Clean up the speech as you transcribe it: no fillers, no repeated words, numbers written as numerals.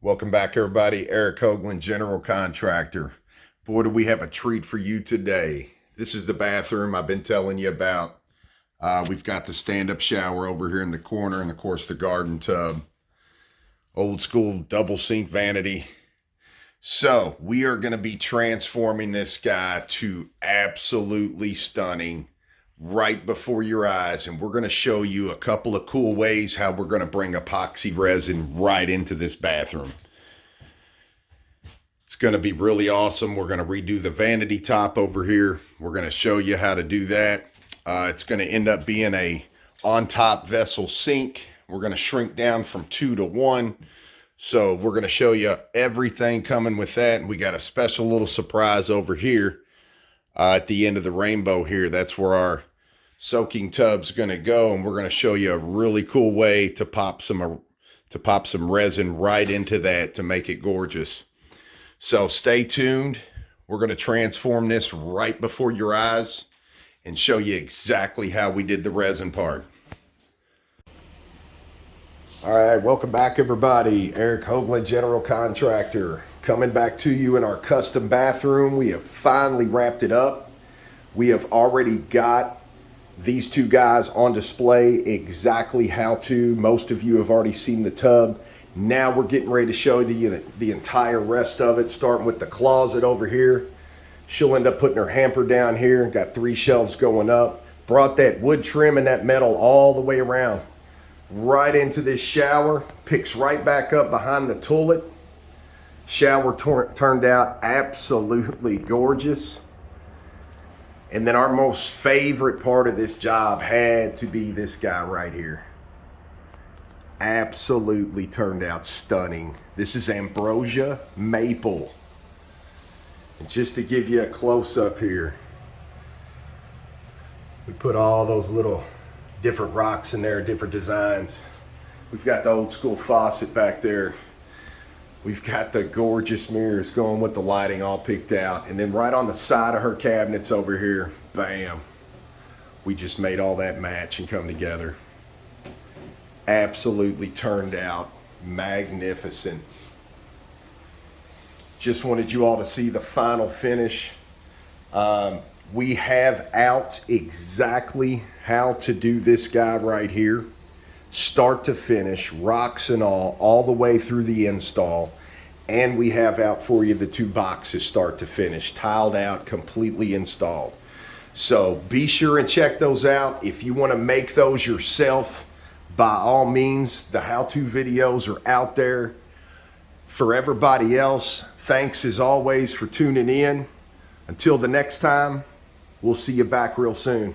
Welcome back, everybody. Eric Hoagland, general contractor. Boy, do we have a treat for you today. This is the bathroom I've been telling you about. We've got the stand-up shower over here in the corner, and of course the garden tub. Old school double sink vanity. So we are going to be transforming this guy to absolutely stunning right before your eyes, and we're going to show you a couple of cool ways how we're going to bring epoxy resin right into this bathroom. It's going to be really awesome. We're going to redo the vanity top over here. We're going to show you how to do that. It's going to end up being a on top vessel sink. We're going to shrink down from 2 to 1. So we're going to show you everything coming with that. And we got a special little surprise over here at the end of the rainbow here. That's where our soaking tub's going to go. And we're going to show you a really cool way to pop some resin right into that to make it gorgeous. So stay tuned. We're going to transform this right before your eyes and show you exactly how we did the resin part. All right, welcome back, everybody. Eric Hoagland, general contractor, coming back to you in our custom bathroom. We have finally wrapped it up. We have already got these two guys on display exactly how to. Most of you have already seen the tub. Now we're getting ready to show you the entire rest of it, starting with the closet over here. She'll end up putting her hamper down here. Got 3 shelves going up. Brought that wood trim and that metal all the way around right into this shower. Picks right back up behind the toilet. Shower turned out absolutely gorgeous. And then our most favorite part of this job had to be this guy right here. Absolutely turned out stunning. This is ambrosia maple. And just to give you a close-up here, we put all those little different rocks in there, different designs. We've got the old school faucet back there. We've got the gorgeous mirrors going with the lighting all picked out. And then right on the side of her cabinets over here, bam, we just made all that match and come together. Absolutely turned out magnificent. Just wanted you all to see the final finish. We have out exactly how to do this guy right here, start to finish, rocks and all the way through the install. And we have out for you the 2 boxes start to finish, tiled out, completely installed. So be sure and check those out. If you want to make those yourself, by all means, the how-to videos are out there. For everybody else, thanks as always for tuning in. Until the next time, we'll see you back real soon.